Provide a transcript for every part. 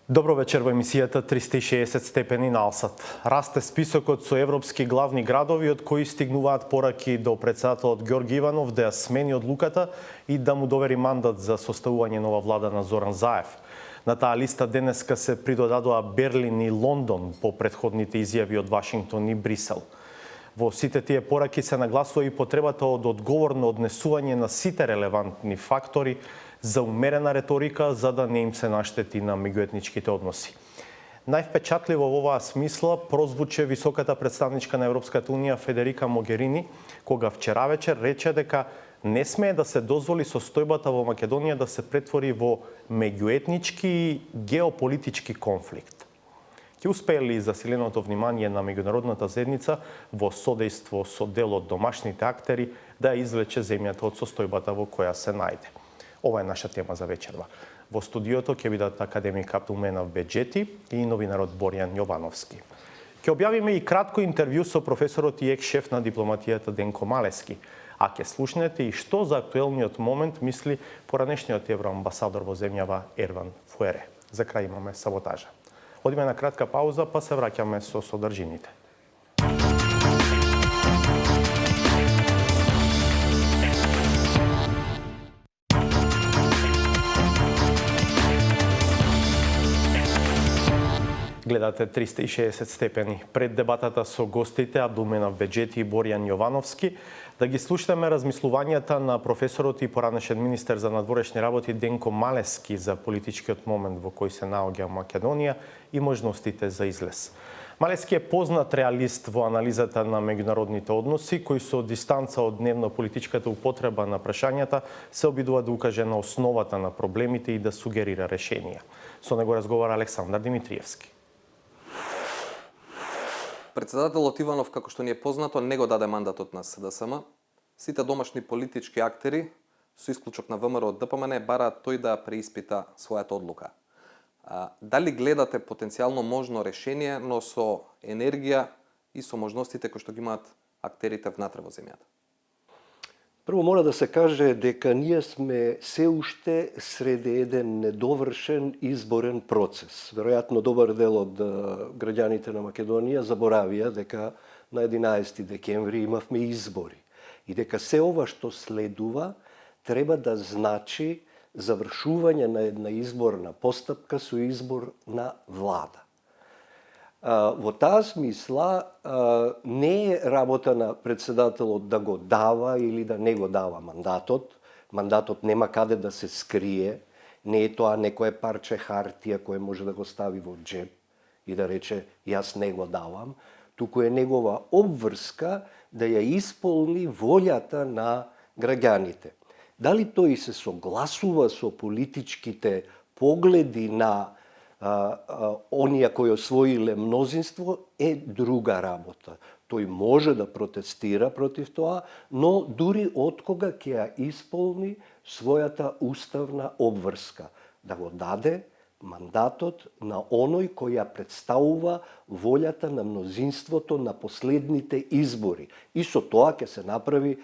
Добро вечер во емисијата 360 степени на Алсат. Расте списокот со европски главни градови од кои стигнуваат пораки до претседателот Ѓорги Иванов да ја смени одлуката и да му довери мандат за составување нова влада на Зоран Заев. На таа листа денеска се придодадоа Берлин и Лондон по претходните изјави од Вашингтон и Брисел. Во сите тие пораки се нагласува и потребата од одговорно однесување на сите релевантни фактори за умерена реторика, за да не им се наштети на меѓуетничките односи. Највпечатливо во оваа смисла прозвуче високата представничка на Европската Унија Федерика Могерини, кога вчера вечер рече дека не смее да се дозволи состојбата во Македонија да се претвори во меѓуетнички и геополитички конфликт. Ќе успее ли засиленото внимание на меѓународната заедница во содејство со дел од домашните актери да извлече земјата од состојбата во која се најде? Ова е наша тема за вечерва. Во студиото ќе бидат академик Абдулменав Беџети и новинарот Боријан Јовановски. Ќе објавиме и кратко интервју со професорот и екс-шеф на дипломатијата Денко Малески, а ќе слушнете и што за актуелниот момент мисли поранешниот евроамбасадор во земјава Ерван Фуере. За крај имаме саботажа. Одиме на кратка пауза, па се враќаме со содржините. Гледате 360 степени. Пред дебатата со гостите Абдулменав Беџети и Боријан Јовановски, да ги слушаме размислувањата на професорот и поранешен министер за надворешни работи Денко Малески за политичкиот момент во кој се наоѓа Македонија и можностите за излез. Малески е познат реалист во анализата на меѓународните односи, кој со дистанца од дневно-политичката употреба на прашањата се обидува да укаже на основата на проблемите и да сугерира решенија. Со него разговара Александар Димитриевски. Председателот Иванов, како што ни е познато, не го даде мандатот на СДСМ. Сите домашни политички актери, со исклучок на ВМРО од ДПМН, бараат тој да преиспита својата одлука. Дали гледате потенцијално можно решение, но со енергија и со можностите кои што ги имаат актерите внатре во земјата? Прво мора да се каже дека ние сме се уште сред еден недовршен изборен процес. Веројатно добар дел од граѓаните на Македонија заборавија дека на 11 декември имавме избори и дека се ова што следува треба да значи завршување на една изборна постапка со избор на влада. Во таа смисла не е работа на председателот да го дава или да не го дава мандатот. Мандатот нема каде да се скрие. Не е тоа некое парче хартија кое може да го стави во джеб и да рече јас не го давам. Туку е негова обврска да ја исполни волјата на граѓаните. Дали тој се согласува со политичките погледи на оние кои освоиле мнозинство е друга работа. Тој може да протестира против тоа, но дури откога ќе ја исполни својата уставна обврска, да го даде мандатот на оној кој ја представува волјата на мнозинството на последните избори. И со тоа ќе се направи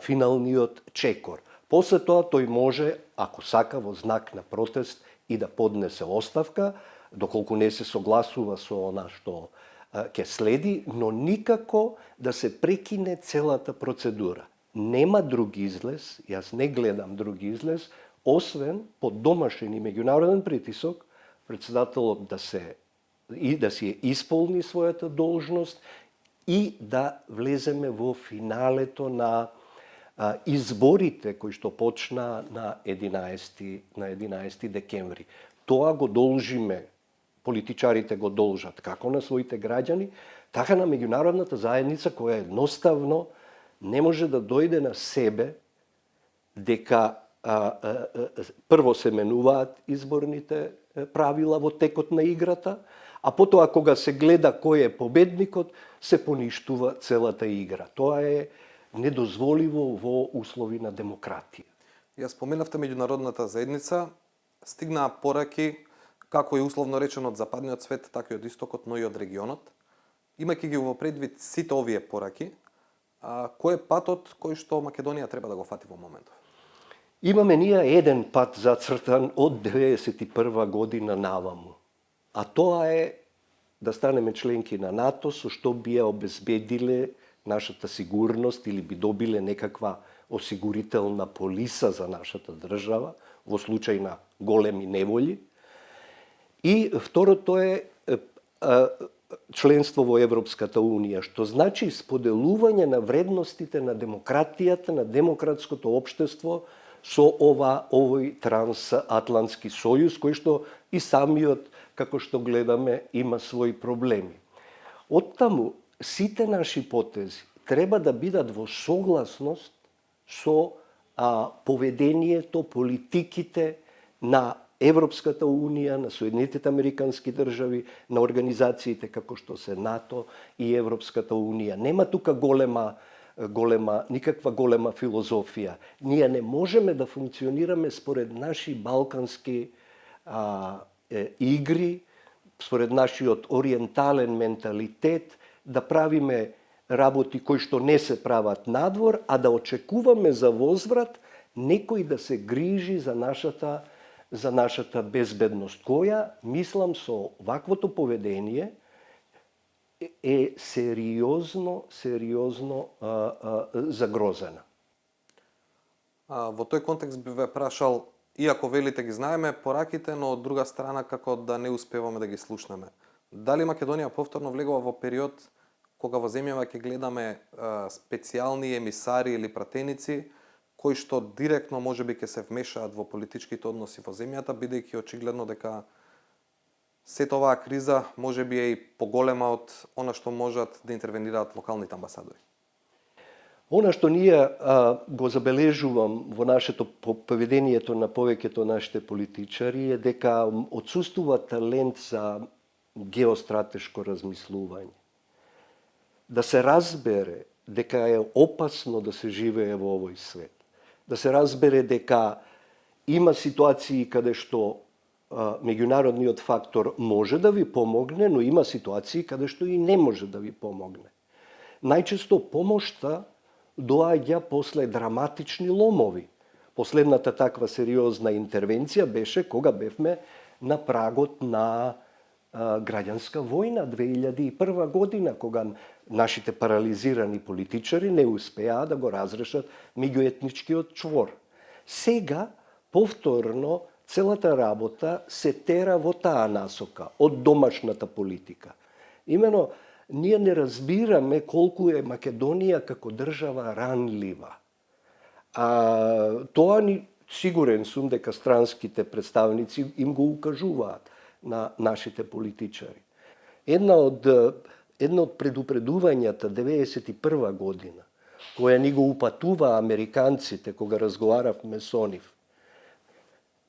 финалниот чекор. После тоа тој може, ако сака во знак на протест, и да поднесе оставка, доколку не се согласува со она што ќе следи, но никако да се прекине целата процедура. Нема друг излез, јас не гледам друг излез, освен под домашен и меѓународен притисок, председателот да си исполни својата должност и да влеземе во финалето на изборите кои што почна на 11 декември. Тоа го должиме, политичарите го должат како на своите граѓани, така на меѓународната заедница која едноставно не може да дојде на себе дека прво се менуваат изборните правила во текот на играта, а потоа кога се гледа кој е победникот, се поништува целата игра. Тоа е недозволиво во услови на демократија. Ја споменавте меѓународната заедница, стигнаа пораки како и условно речено од западниот свет, така и од истокот, но и од регионот. Имајќи ги во предвид сите овие пораки, кој е патот кој што Македонија треба да го фати во моментов? Имаме ние еден пат зацртан од 1991 година наваму. А тоа е да станеме членки на НАТО, со што би ја обезбедиле нашата сигурност или би добиле некаква осигурителна полиса за нашата држава во случај на големи неволји. И второто е членство во Европската Унија, што значи споделување на вредностите на демократијата, на демократското општество со овој трансатлантски сојуз, кој што и самиот, како што гледаме, има своји проблеми. Оттаму, сите наши потези треба да бидат во согласност со поведението, политиките на Европската Унија, на Соединетите Американски држави, на организациите како што се НАТО и Европската Унија. Нема тука никаква голема филозофија. Ние не можеме да функционираме според наши балкански игри, според нашиот ориентален менталитет, да правиме работи кои што не се прават надвор, а да очекуваме за возврат некој да се грижи за нашата безбедност, која, мислам, со ваквото поведение е сериозно загрозена. Во тој контекст би ве прашал, иако велите ги знаеме пораките, но од друга страна како да не успеваме да ги слушнеме. Дали Македонија повторно влегува во период кога во земјава ќе гледаме специјални емисари или пратеници, кои што директно можеби ќе се вмешаат во политичките односи во земјата, бидејќи очигледно дека сета оваа криза можеби е и поголема од она што можат да интервенираат локалните амбасадори? Она што ние го забележувам во нашето поведението на повеќето нашите политичари е дека отсуствува талент за геостратешко размислување. Да се разбере дека е опасно да се живее во овој свет. Да се разбере дека има ситуации каде што меѓународниот фактор може да ви помогне, но има ситуации каде што и не може да ви помогне. Најчесто помошта доаѓа после драматични ломови. Последната таква сериозна интервенција беше кога бевме на прагот на граѓанска војна 2001 година, кога нашите парализирани политичари не успеа да го разрешат меѓуетничкиот чвор. Сега, повторно, целата работа се тера во таа насока, од домашната политика. Имено, ние не разбираме колку е Македонија како држава ранлива. Тоа ни, сигурен сум дека странските представници им го укажуваат на нашите политичари. Една од предупредувањата 1991 година, која ни го упатува американците кога разговаравме со нив,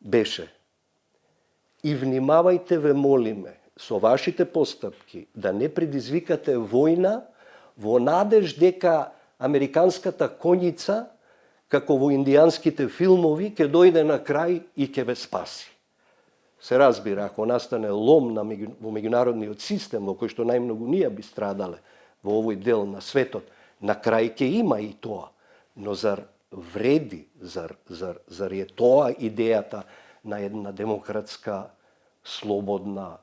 беше: и внимавајте, ве молиме, со вашите постапки да не предизвикате војна во надеж дека американската коњица, како во индијанските филмови, ќе дојде на крај и ќе ве спаси. Се разбира, ако настане лом во меѓународниот систем, во кој што најмногу ние би страдале во овој дел на светот, на крај ќе има и тоа. Но зар вреди, зар е тоа идејата на една демократска, слободна,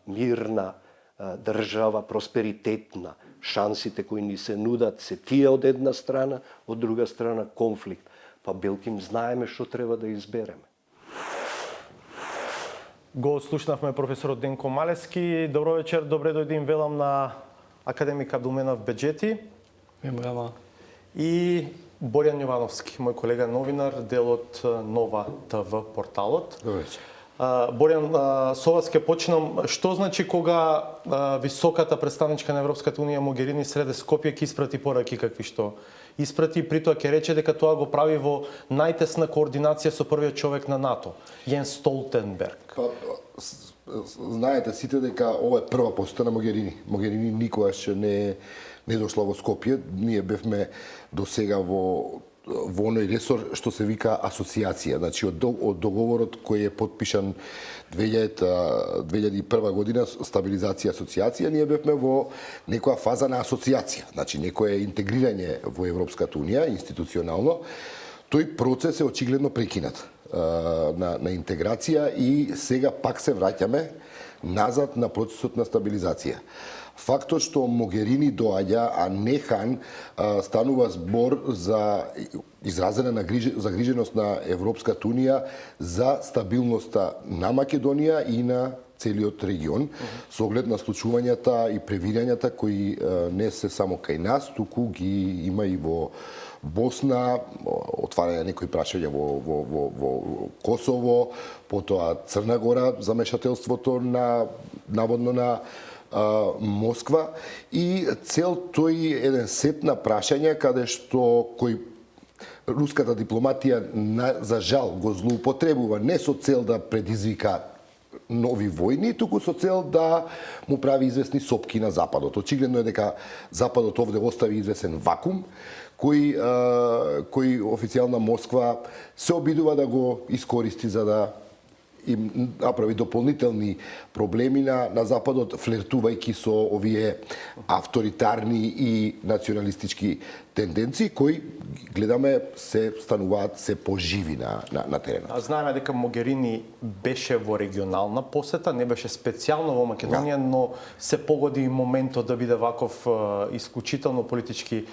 мирна држава, просперитетна? Шансите кои ни се нудат се тие од една страна, од друга страна конфликт. Па белким знаеме што треба да избереме. Го слушнавме професорот Денко Малески. Добро вечер, добре дојдим, велам на академик Абдулменав Беџети. И Боријан Јовановски, мој колега новинар, дел од Нова ТВ порталот. Добро вечер. Боријан, со вас ќе почнам. Што значи кога високата представничка на Европската Унија Могерини среде Скопје ќе испрати пораки какви што испрати, при тоа ќе рече дека тоа го прави во најтесна координација со првиот човек на НАТО, Јенс Столтенберг? Знаете сите дека ова е прва посета на Могерини. Могерини никогаш не дошла во Скопје. Ние бевме до сега во оној ресор што се вика асоциација. Значи, од договорот кој е подпишан 2001 година, стабилизација асоциација, ние бевме во некоја фаза на асоциација. Значи, некое интегрирање во Европската Унија, институционално. тој процес е очигледно прекинат на интеграција и сега пак се враќаме назад на процесот на стабилизација. Фактот што Могерини доаѓа, а не Хан, станува збор за изразена загриженост на Европската унија за стабилноста на Македонија и на целиот регион, со оглед на случувањата и превирањата кои не се само кај нас, туку ги има и во Босна, отварање некои прашања во Косово, потоа Црна Гора, замешателството наводно на Москва и цел тој еден сет на прашања каде што кој руската дипломатија за жал го злоупотребува не со цел да предизвика нови војни, туку со цел да му прави известни сопки на Западот. Очигледно е дека Западот овде остави известен вакуум кој официјална Москва се обидува да го искористи за да им направи дополнителни проблеми на Западот, флиртувајќи со овие авторитарни и националистички тенденции кои гледаме се стануваат се поживи на теренот. Знаеме дека Могерини беше во регионална посета, не беше специјално во Македонија, но се погоди и моментот да биде ваков исклучително политички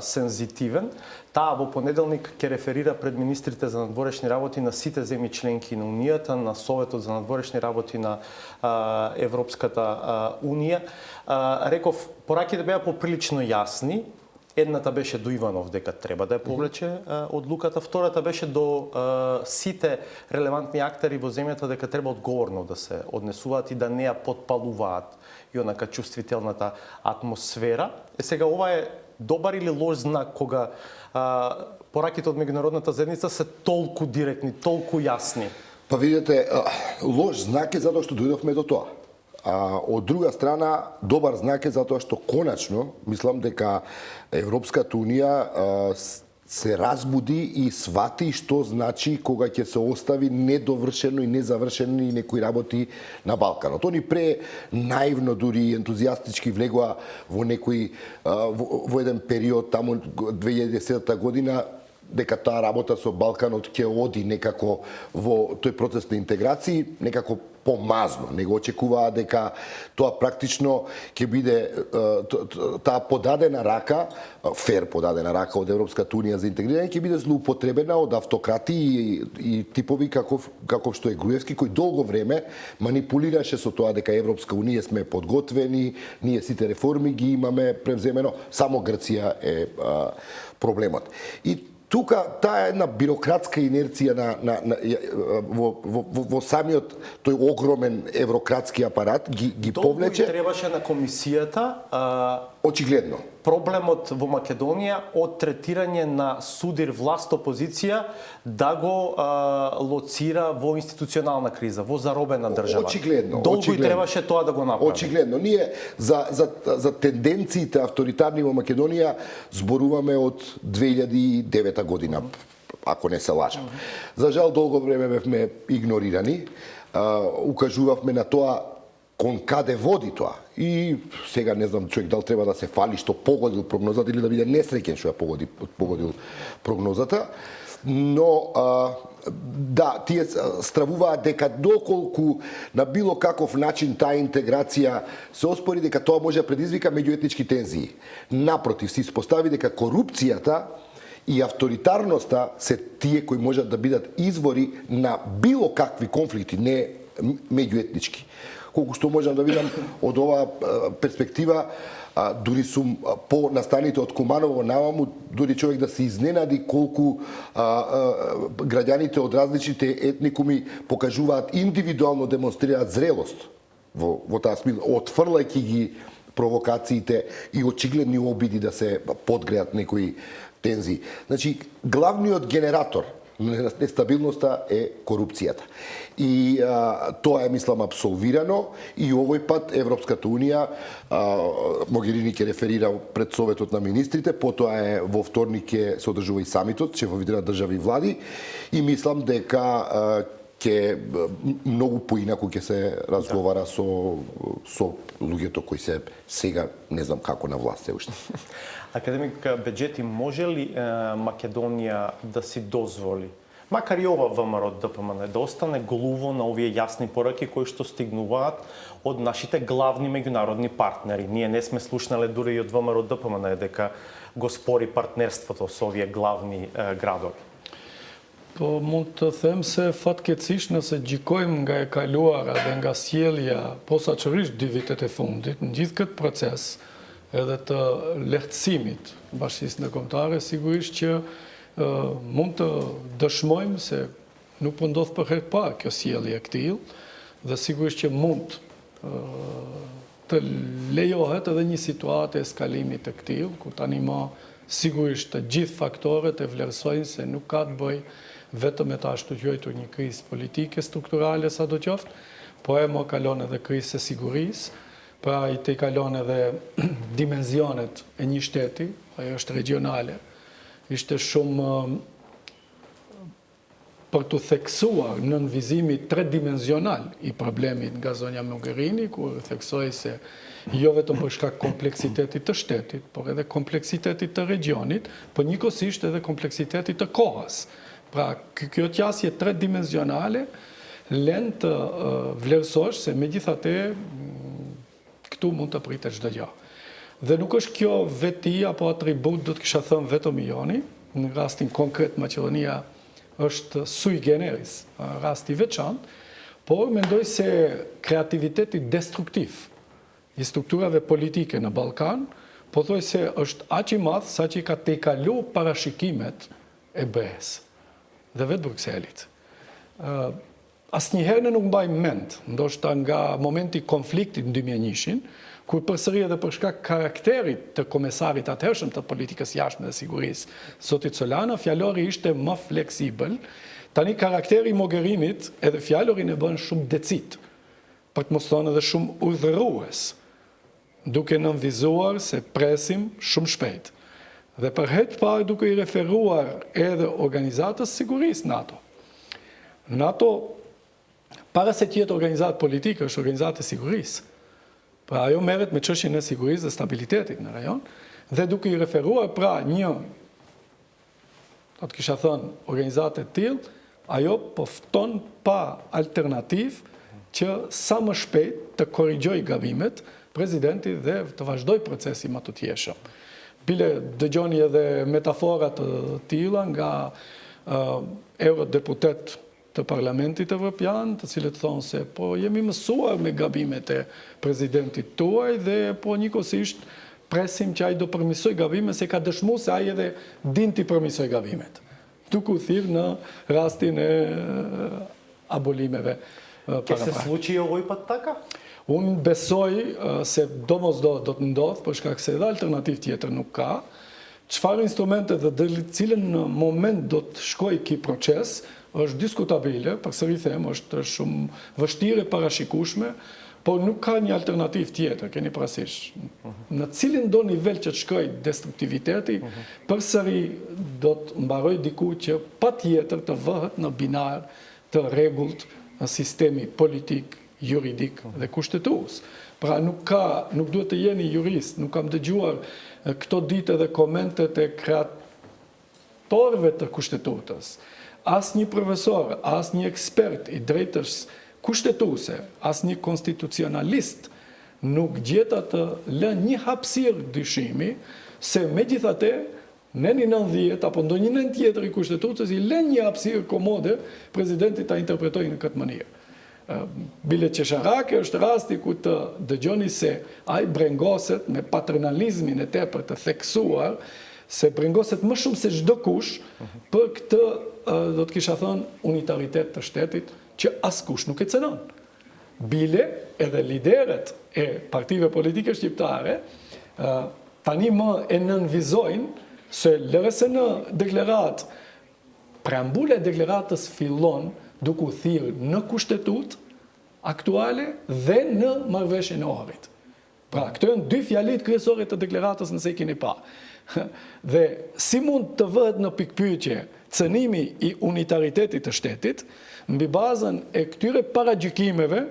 сензитивен. Таа во понеделник ќе реферира пред министрите за надворешни работи на сите земји членки на Унијата, на Советот за надворешни работи на Европската Унија. Реков, пораките беа поприлично јасни. Едната беше до Иванов дека треба да ја повлече одлуката, втората беше до сите релевантни актери во земјата дека треба одговорно да се однесуваат и да не ја потпалуваат и онака чувствителната атмосфера. Сега ова е добар или лош знак кога пораките од меѓународната заедница се толку директни, толку јасни? Па видите, лош знак е затоа што дојдовме до тоа. Од друга страна, добар знак е затоа што конечно, мислам дека Европската Унија се разбуди и свати што значи кога ќе се остави недовршено и незавршени некои работи на Балканот. Они пре наивно дури ентузијастички влегоа во некои во еден период таму 2010 година дека таа работа со Балканот ќе оди некако во тој процес на интеграција, некако помазно. Не го очекуваа дека тоа практично ќе биде таа подадена рака, фер подадена рака од Европската Унија за интегрирање, ќе биде злоупотребена од автократи и типови каков што е Груевски, кој долго време манипулираше со тоа дека Европска Унија сме подготвени, ние сите реформи ги имаме превземено, само Грција е проблемот. И тука таа една бирократска инерција во самиот тој огромен еврократски апарат ги повлече. Долго требаше на комисијата очигледно проблемот во Македонија од третирање на судир власт опозиција да го лоцира во институционална криза, во заробена држава. Очигледно. Долго и требаше тоа да го направи. Очигледно. Ние за тенденциите авторитарни во Македонија зборуваме од 2009 година, ако не се лажам. За жал долго време бевме игнорирани, укажувавме на тоа кон каде води тоа. И сега не знам човек дали треба да се фали што погодил прогнозата или да биде несреќен што ја погодил прогнозата. Но да, тие стравуваат дека доколку на било каков начин таа интеграција се оспори, дека тоа може да предизвика меѓуетнички тензии. Напротив, се испостави дека корупцијата и авторитарноста се тие кои можат да бидат извори на било какви конфликти, не меѓуетнички. Колку што можам да видам од оваа перспектива, дури сум по настаните од Куманово наваму, дури човек да се изненади колку граѓаните од различните етникуми покажуваат индивидуално, демонстрираат зрелост во таа смисла, отфрлајќи ги провокациите и очигледни обиди да се подгреат некои тензии. Значи, главниот генератор на нестабилноста е корупцијата. И тоа е, мислам, абсолвирано и овој пат Европската Унија, Могерини ќе реферира пред Советот на министрите, потоа е во вторник ќе се одржува и самитот, шефовите на држави и влади, и мислам дека ќе многу поинаку ќе се разговара со луѓето кои се сега не знам како на власт се уште. Академик Беџети, може ли Македонија да си дозволи, макар и ова ВМРО ДПМН, да остане голуво на овие јасни пораки кои што стигнуваат од нашите главни меѓународни партнери? Ние не сме слушнале дури и од ВМРО ДПМН дека го спори партнерството со овие главни градови. Po mund të them se fatkeqësisht nëse gjikojmë nga e kaluara dhe nga sjellja posaçërisht 2 vitet e fundit, në gjithë këtë proces edhe të lehtësimit bashkisë ndërkombëtare, sigurisht që mund të dëshmojmë se nuk po ndodh për herë parë kjo sjellje e tillë dhe sigurisht që mund të lejohet edhe një situatë eskalimit të tillë, ku tani më sigurisht të gjithë faktorët e vlerësojnë se nuk ka të bëjë vetëm e ta ashtu quajtur një krizë politike strukturale sa do qoftë, po e më kalon edhe krizë e sigurisë, pra i të kalon edhe dimenzionet e një shteti, ajo është regionale. Ishte shumë për të theksuar në nënvizimi 3-dimensional i problemit nga zonja Mogherini, kur theksoi se jo vetëm për shkak kompleksitetit të shtetit, por edhe kompleksitetit të regionit, por njëkohësisht edhe kompleksitetit të kohës. Pra, kjo qasje 3-dimensionale len të vlerësosh se megjithatë këtu mund të pritet çdo gjë. Dhe nuk është kjo veti apo atribut, do të kisha thënë vetëm Joni, në rastin konkret Maqedonia është sui generis, rasti veçantë, por mendoj se kreativiteti destruktiv i strukturave politike në Ballkan, pothuaj se është aq i madh sa që ka tejkalu parashikimet e BE-s dhe vetë Brukselit. Asnjëherë ne nuk mbajmë mend, ndoshta nga momenti i konfliktit në 2001, kur përsëri edhe për shkak karakterit të komesarit atëhershëm të politikës jashtme dhe sigurisë, zotit Solana, fjalori ishte më fleksibël. Tani karakteri i Mogherinit edhe fjalorin e bën shumë decit, për të mos thënë edhe shumë udhërues, duke nënvizuar se presim shumë shpejt. Dhe për herë të parë duke i referuar edhe organizatës sigurisë NATO. NATO, para se të jetë organizatë politike, është organizatë e sigurisë. Pra ajo merret me çështjen e sigurisë dhe stabilitetit në rajon, dhe duke i referuar pra një, do të kisha thënë, organizatë e tillë, ajo po fton pa alternativë që sa më shpejt të korrigjoj gabimet presidenti dhe të vazhdoj procesi më të thjeshëm. Bile dëgjoni edhe metaforat të tilla nga eurodeputet të Parlamentit Evropian, të cilët thonë se po jemi mësuar me gabimet e presidentit tuaj dhe po njëkohësisht presim që ai do përmirësoj gabimet, se ka dëshmuar se ai edhe din të përmirësoj gabimet. Duke u thirrë në rastin e abolimeve. Ке се случи овој пат така? Unë besoj se domosdoshmë do të ndodhë, për shkak se edhe alternativë tjetër nuk ka. Çfarë instrumente dhe deri cilën moment do të shkojë ky proces është diskutabile, përsëri them, është shumë vështirë e parashikueshme, por nuk ka një alternativë tjetër, keni parasysh. Në cilin do nivel që të shkojë destruktiviteti, përsëri do të mbaroj diku që patjetër të vëhet në binar të rregullt në sistemi politik, juridik dhe kushtetues. Pra nuk duhet të jeni jurist, nuk kam dëgjuar këto ditë edhe komentet e kreatorëve të kushtetutës. As një profesor, as një ekspert i drejtës kushtetuese, as një konstitucionalist nuk gjeta të lënë një hapësirë dyshimi se megjithatë në 90 apo ndonjë nën tjetër i kushtetutës i lën një hapësirë komode presidentit ta interpretojë në këtë mënyrë. Bile Qesharake është rasti ku të dëgjoni se ai brengoset me paternalizmin e tepër të theksuar, se brengoset më shumë se çdo kush për këtë, do të kisha thënë, unitaritet të shtetit që askush nuk e cënon. Bile edhe lideret e partive politike shqiptare tani më e nënvizojnë se lërëse në deklarat, preambula e deklaratës fillon duke u thirrë në kushtetut aktuale dhe në marrëveshjen e Ohrit. Pra, këto janë dy fjalit kryesore të deklaratës nëse i keni pa. Dhe si mund të vëhet në pikpyetje cënimi i unitaritetit të shtetit, mbi bazën e këtyre paragjykimeve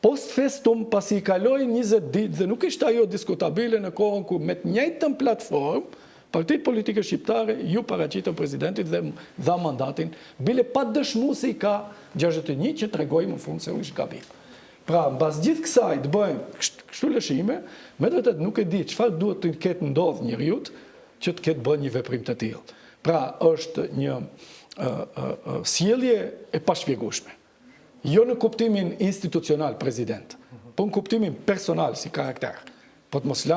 Post festum, pasi I kaloi 20 ditë dhe nuk ishte ajo diskutabile në kohën ku me të njëjtën platformë, Partitë politike shqiptare ju paraqitën presidentit dhe dha mandatin, bile pa dëshmu se I ka 61 që tregoi më fund se u ish gabim. Pra, mbas gjithë kësaj të bëjmë kështu lëshime, me të vërtet nuk e di çfarë duhet të ketë ndodhur njeriu që të ketë bërë një veprim të tillë. Pra, është një sjellje e pashpjegueshme. Jo në kuptimin institucional president, po në kuptimin personal si karakter. Po të mos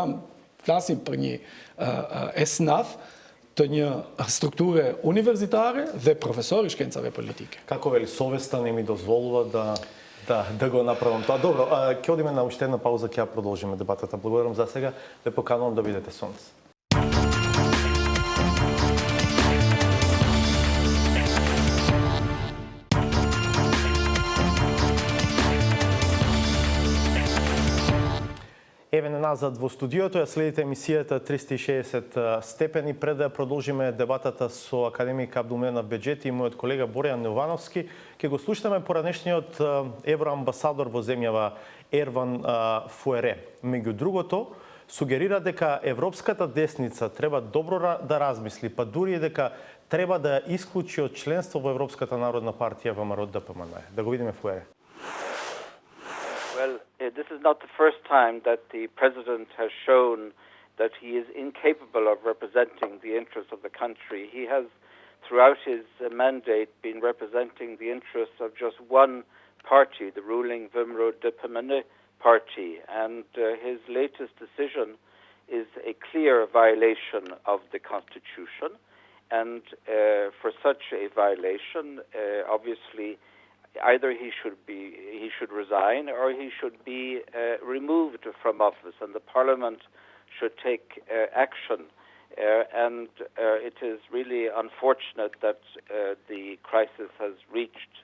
flasim për një esnaf të një strukture universitare dhe profesori shkencave politike. Како вели, совеста не ми дозволува да го направам тоа. Добро, ќе одиме на уште една пауза, ќе продолжиме дебатата. Благодарам за сега, ве поканувам да бидете со нас. Еве назад во студиото, ја следите емисијата 360 степени. Пред да продолжиме дебатата со академик Абдулменав Беџети и мојот колега Борејан Јовановски, ќе го слушнеме поранешниот евроамбасадор во земјава Ерван Фуере. Меѓу другото, сугерира дека европската десница треба добро да размисли, па дури и дека треба да ја исклучи од членство во Европската народна партија ВМРО ДПМН. Да го видиме Фуере. Well, this is not the first time that the President has shown that he is incapable of representing the interests of the country. He has, throughout his mandate, been representing the interests of just one party, the ruling VMRO DPMNE party, and his latest decision is a clear violation of the Constitution. And for such a violation, obviously, either he should resign or he should be removed from office, and the Parliament should take action. And it is really unfortunate that the crisis has reached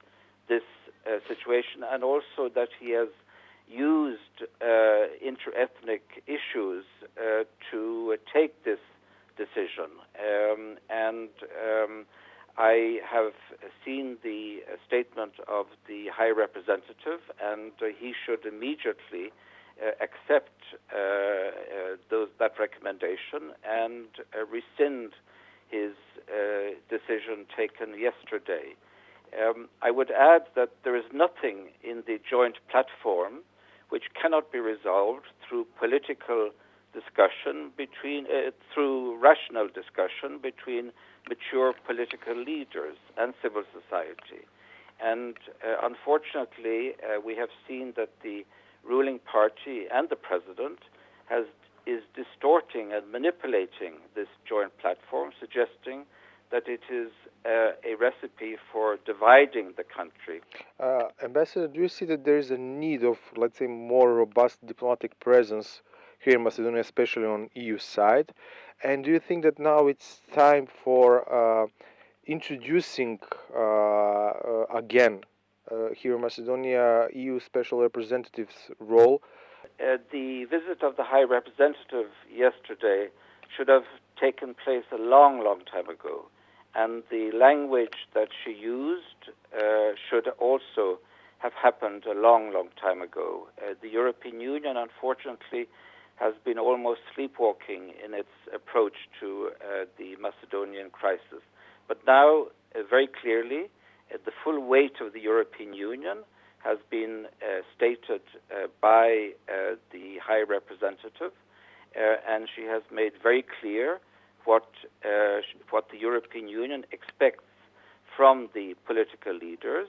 this situation, and also that he has used inter-ethnic issues to take this decision. I have seen the statement of the High Representative, and he should immediately accept that recommendation and rescind his decision taken yesterday. I would add that there is nothing in the joint platform which cannot be resolved through political discussion through rational discussion between mature political leaders and civil society. And unfortunately, we have seen that the ruling party and the president is distorting and manipulating this joint platform, suggesting that it is a recipe for dividing the country. Ambassador, do you see that there is a need of, let's say, more robust diplomatic presence here in Macedonia, especially on EU side? And do you think that now it's time for introducing again here in Macedonia EU Special Representative's role? The visit of the High Representative yesterday should have taken place a long, long time ago. And the language that she used should also have happened a long, long time ago. The European Union, unfortunately, has been almost sleepwalking in its approach to the Macedonian crisis. But now, very clearly, the full weight of the European Union has been stated by the High Representative, and she has made very clear what the European Union expects from the political leaders,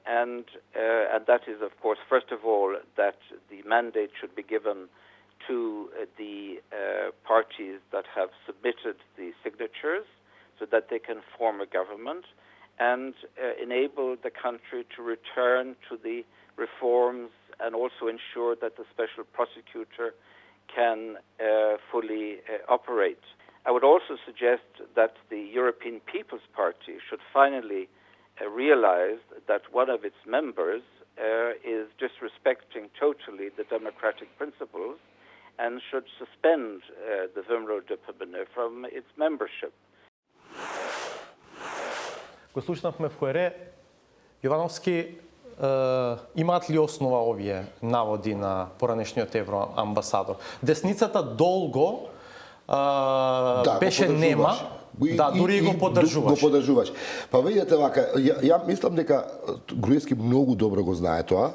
and that is, of course, first of all, that the mandate should be given to the parties that have submitted the signatures so that they can form a government and enable the country to return to the reforms and also ensure that the special prosecutor can fully operate. I would also suggest that the European People's Party should finally realize that one of its members is disrespecting totally the democratic principles and should suspend the VMRO DPMNE from its membership. Го слушнавме Фуере. Јовановски, имаат ли основа овие наводи на поранешниот евроамбасадор? Десницата долго беше нема, дури и го поддржуваш. Го поддржуваш. Па видите вака, ја мислам дека Груевски многу добро го знае тоа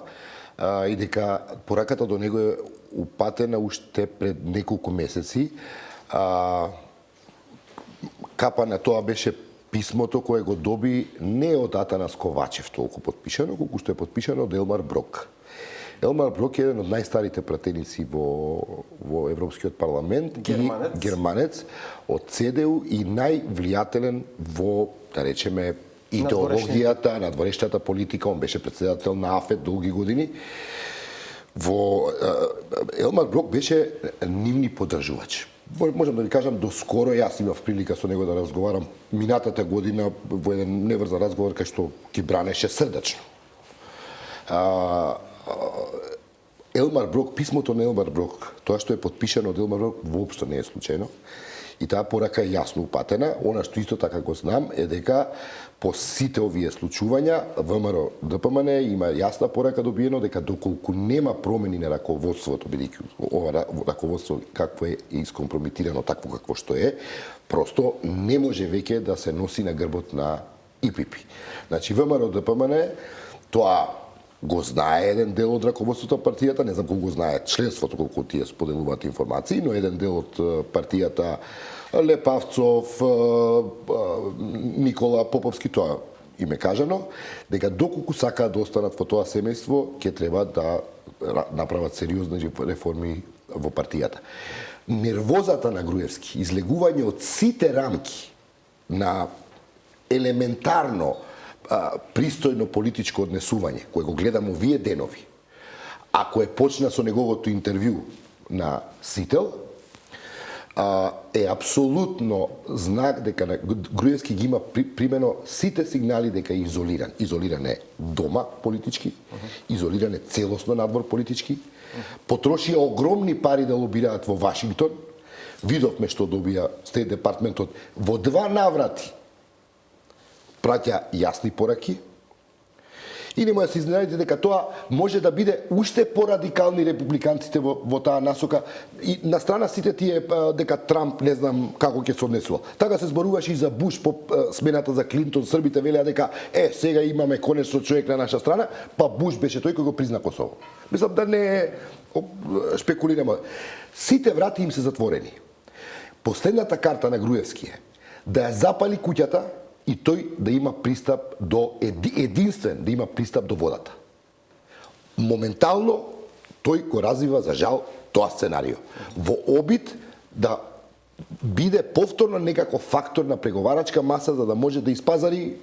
и дека пораката до него е упатена уште пред неколку месеци. Капа на тоа беше писмото кое го доби не од Атанас Ковачев толку подпишано, колку што е подпишано од Елмар Брок. Елмар Брок е еден од најстарите пратеници во Европскиот парламент, германец од ЦДУ и највлијателен во, да речеме, идеологијата, надворешната политика. Он беше председател на АФЕТ долги години. Елмар Брок беше нивни поддржувач. Можам да ви кажам, доскоро јас имав прилика со него да разговарам минатата година во еден неврзан разговор кај што ги бранеше срдачно. Елмар Брок, писмото на Елмар Брок, тоа што е подпишано од Елмар Брок, воопшто не е случајно. И таа порака е јасно упатена. Она што исто така го знам е дека по сите овие случувања ВМРО ДПМН има јасна порака добиено дека доколку нема промени на раководството, бидејќи ова раководство какво е искомпрометирано такво какво што е, просто не може веќе да се носи на грбот на ИПП. Значи ВМРО ДПМН тоа го знае еден дел од раководството на партијата, не знам колку го знае членството, колку тие споделуваат информации, но еден дел од партијата Лепавцов, Никола Поповски, тоа им е кажано, дека доколку сакаат да останат во тоа семејство, ќе треба да направат сериозни реформи во партијата. Нервозата на Груевски, излегување од сите рамки на елементарно пристојно политичко однесување, кое го гледам овие денови, ако е почна со неговото интервју на Сител, е апсолутно знак дека Груевски ги има примено сите сигнали дека е изолиран. Изолиран е дома политички, изолиран е целосно надвор политички, потрошија огромни пари да лобираат во Вашингтон, видовме што добија Стейт департментот во 2 наврати, праќа јасни пораки и нема да се изненадите дека тоа може да биде уште порадикални републиканците во таа насока и на страна сите тие дека Трамп не знам како ќе се однесува. Така се зборуваше и за Буш по смената за Клинтон, србите велеа дека сега имаме конечно човек на наша страна, па Буш беше тој кој го призна Косово. Мислам да не шпекулираме. Сите врати им се затворени. Последната карта на Груевски е да ја запали куќата и тој да има пристап до единствен, да има пристап до водата. Моментално тој го развива за жал тоа сценарио. Во обид да биде повторно некако фактор на преговарачка маса за да може да испазари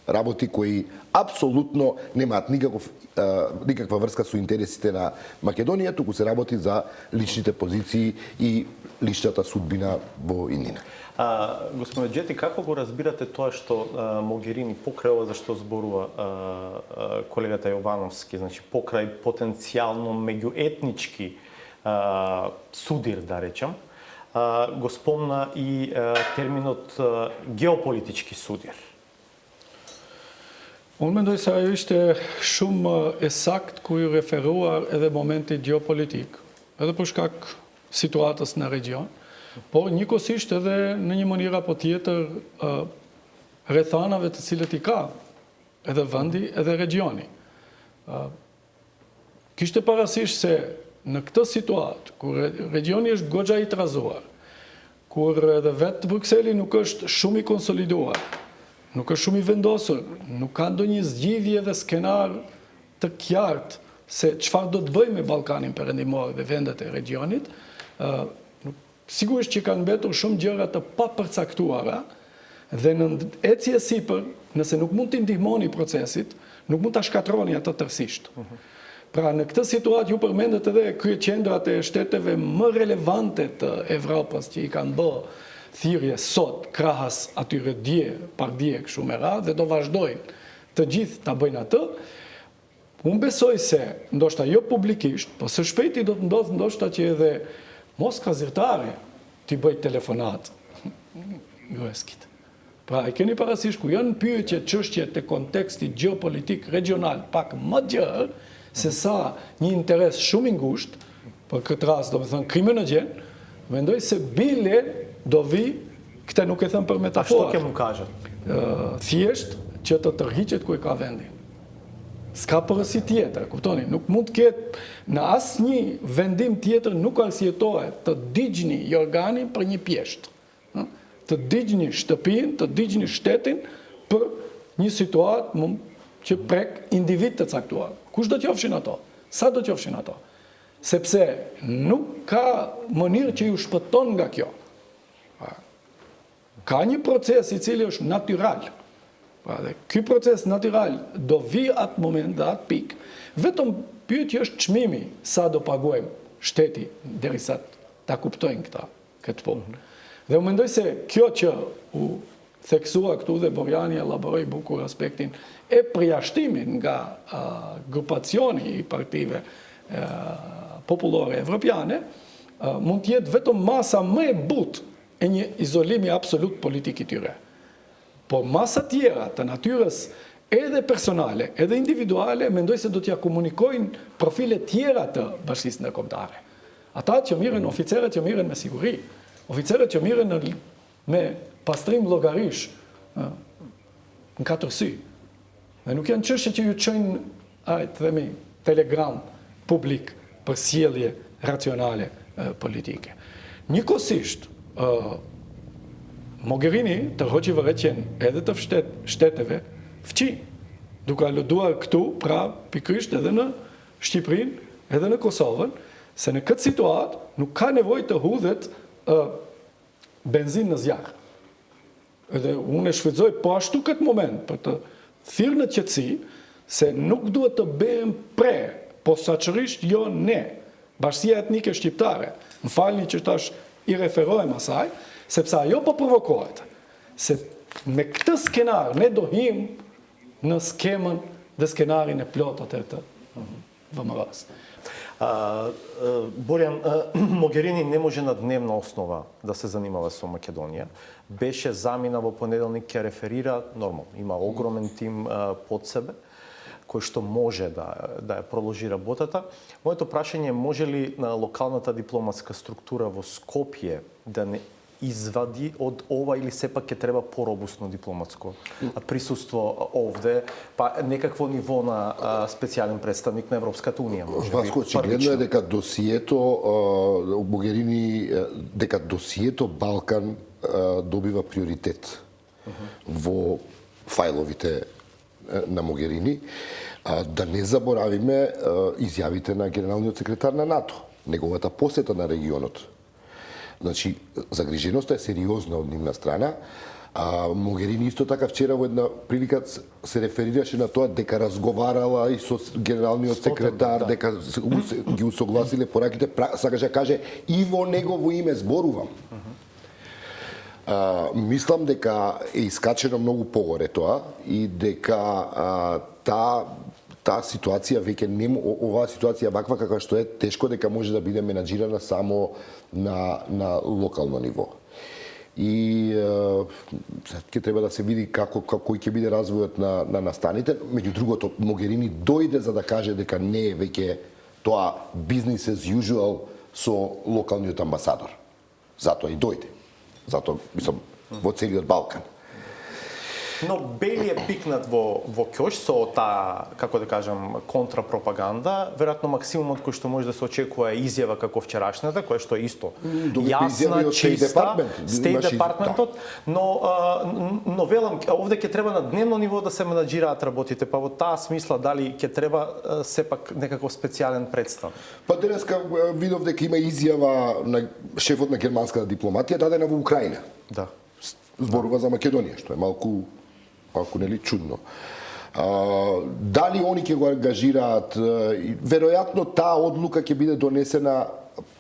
работи кои апсолутно немаат никаква врска со интересите на Македонија, туку се работи за личните позиции и личната судбина во иднина. Господин Джети, како го разбирате тоа што Могерини покрај ова за што зборува колегата Јовановски, значи покрај потенцијално меѓуетнички судир, да речам, го спомна и терминот геополитички судир? Unë mendoj se ajo ishte shumë e sakt ku ju referuar edhe momenti geopolitik, edhe për shkak situatës në region, por njëkohësisht edhe në një mënyrë apo tjetër rrethanave të cilët i ka edhe vendi edhe regioni. Kishte parasysh se në këtë situatë, kur regioni është goxha i trazuar, kur edhe vetë Brukseli nuk është shumë i konsoliduar, nuk është shumë i vendosur, nuk ka ndonjë zgjidhje dhe skenar të qartë se çfarë do të bëjë me Ballkanin Perëndimor dhe vendet e regionit, sigurisht që kanë mbetur shumë gjëra të papërcaktuara dhe në ecje sipër, nëse nuk mund t'i ndihmoni procesit, nuk mund ta shkatroni atë tërësisht. Pra në këtë situatë ju përmendet edhe kryeqendrat e shteteve më relevante të Evropës që i kanë bërë thirrje sot krahas atyre dje kështu me radhë dhe do vazhdojnë të gjithë ta bëjnë atë. Unë besoj se, ndoshta jo publikisht, po së shpejti do të ndodhë ndoshta që edhe Moskva zyrtare t'i bëjt telefonat Gruevskit. Pra, e keni parasysh ku janë pyetje çështje të kontekstit gjeopolitik regional pak më gjerë se sa një interes shumë i ngushtë, për këtë rast, do të thënë kriminogjen, mendoj se bile do vi, këtë nuk e them për A metaforë. što ke mu kažat? Thjesht që të tërhiqet ku e ka vendin. S'ka përësi tjetër, kuptoni, nuk mund të ketë në asnjë vendim tjetër nuk arsjetohet të digjni Jorganin për një pjesht. Të digjni shtëpin, të digjni shtetin për një situatë që prek individ të caktuar. Kush do t'jofshin ato? Sa do t'jofshin ato? Sepse nuk ka mënyrë që ju shpëton nga kjo. Ka një proces i cili është natyral. Pra dhe ky proces natyral do vi atë moment dhe atë pik, vetëm pyetja është çmimi, sa do paguajmë shteti derisa ta kuptojnë këtë punë. Dhe u mendoj se kjo që u theksua këtu dhe Borjani elaboroi bukur aspektin e përjashtimit nga grupacioni i partive popullore evropiane, mund të jetë vetëm masa më e butë e një izolimi absolut politik i tyre. Po masa tjera të natyrës edhe personale, edhe individuale, mendoj se do t'ja komunikojnë profile tjera të bashkisë ndërkombëtare. Ata që mirën, oficerët që mirën me siguri, oficerët që mirën me pastrim llogarish në katër sy. Dhe nuk janë çështje që ju çojnë, telegram publik për sjellje racionale politike. Njëkohësisht, Mogherini të hoqi vërejtjen edhe të shteteve fqi, duke aluduar këtu, pra pikrisht edhe në Shqipërinë, edhe në Kosovën, se në këtë situatë nuk ka nevojë të hudhet benzinë në zjarr. Edhe unë e shfrytëzoj po ashtu këtë moment për të thirrë në qetësi se nuk duhet të bëhem posaçërisht jo ne, Bashkia Etnike Shqiptare. Më falni që tash i referohem asaj, sepse ajo po provokohet. Se me këtë skenar ne do him në skemën dhe skenarin e plotat e të ВМРО-s. Борјан, Могерини не може на дневна основа да се занимава со Македонија. Беше замина во понеделник, ќе реферира нормално. Има огромен тим под себе кој што може да ја продолжи работата. Моето прашање е, може ли на локалната дипломатска структура во Скопје да не извади од ова или сепак ќе треба поробусно дипломатско присуство овде, па некакво ниво на специјален представник на Европската унија? Васко, очигледно е дека досието Могерини, дека досието Балкан добива приоритет во фајловите на Могерини. Да не заборавиме изјавите на генералниот секретар на НАТО, неговата посета на регионот. Значи, загриженоста е сериозна од нивна страна. Могерини исто така вчера во една прилика се реферираше на тоа дека разговарала и со генералниот секретар, дека ги усогласиле пораките, сакаше да каже и во негово име зборувам. Мислам дека е искачено многу погоре тоа и дека таа ситуација веќе оваа ситуација ваква каква што е, тешко дека може да биде менаџирана само на локално ниво. И ќе треба да се види кој ќе биде развојот на настаните. Меѓу другото, Могерини дојде за да каже дека не е веќе тоа business as usual со локалниот амбасадор. Затоа и дојде. Затоа, мислам, во целиот Балкан. Но Бели е пикнат во ќош со таа, како да кажам, контрапропаганда. Веројатно максимумот кој што може да се очекува е изјава како вчерашната, која што е исто јасна, чиста, Стейт департментот, но велам, овде ќе треба на дневно ниво да се менаџираат работите, па во таа смисла дали ќе треба сепак некаков специјален представ? Па денеска видов дека има изјава на шефот на германската дипломатија дадена во Украина. Да. Зборува за Македонија, што е малку нели чудно. Дали они ќе го ангажираат? Веројатно таа одлука ќе биде донесена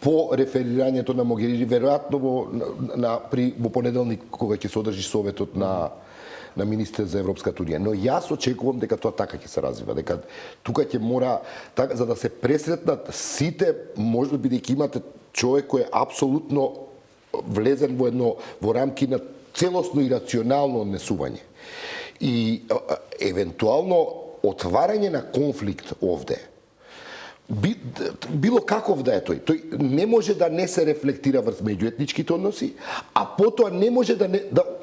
по реферирањето на Могерини, веројатно во понеделник кога ќе се одржи советот на министер за Европската унија. Но јас очекувам дека тоа така ќе се развива, дека тука ќе мора така за да се пресретнат сите, може бидејќи имате човек кој е апсолутно влезен во рамки на целосно и рационално однесување. И евентуално отварање на конфликт овде, било каков да е тој не може да не се рефлектира врз меѓуетничките односи, а потоа не може да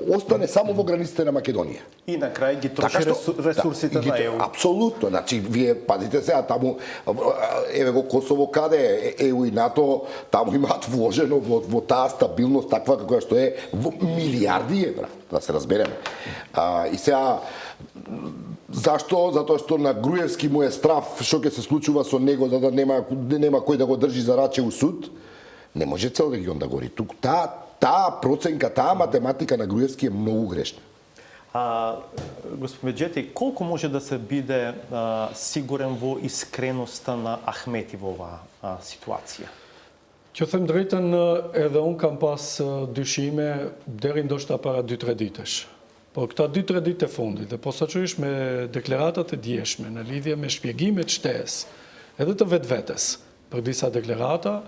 остане само во границите на Македонија. И на крај ги троши ресурсите на ЕУ. Апсолутно, значи вие пазите сега таму еве во Косово каде ЕУ и НАТО таму имаат вложено во таа стабилност таква каква што е во милиарди евра, да се разбереме. И сега зашто? Затоа што на Груевски му е страф што ќе се случува со него, за да нема кој да го држи за раче у суд. Не може цел регион да гори. Тук таа проценка, таа математика на Груевски е многу грешна. Господин Меджети, колку може да се биде сигурен во искреноста на Ахмети во оваа ситуација? Ќе them drejtën, edhe unë kam pas dyshime deri ndoshta para 2-3 ditësh. Por këta 2-3 ditë e fundit, dhe posaçërisht me deklaratat e djeshme në lidhje me shpjegimet shtesë, edhe të vetvetes për disa deklarata,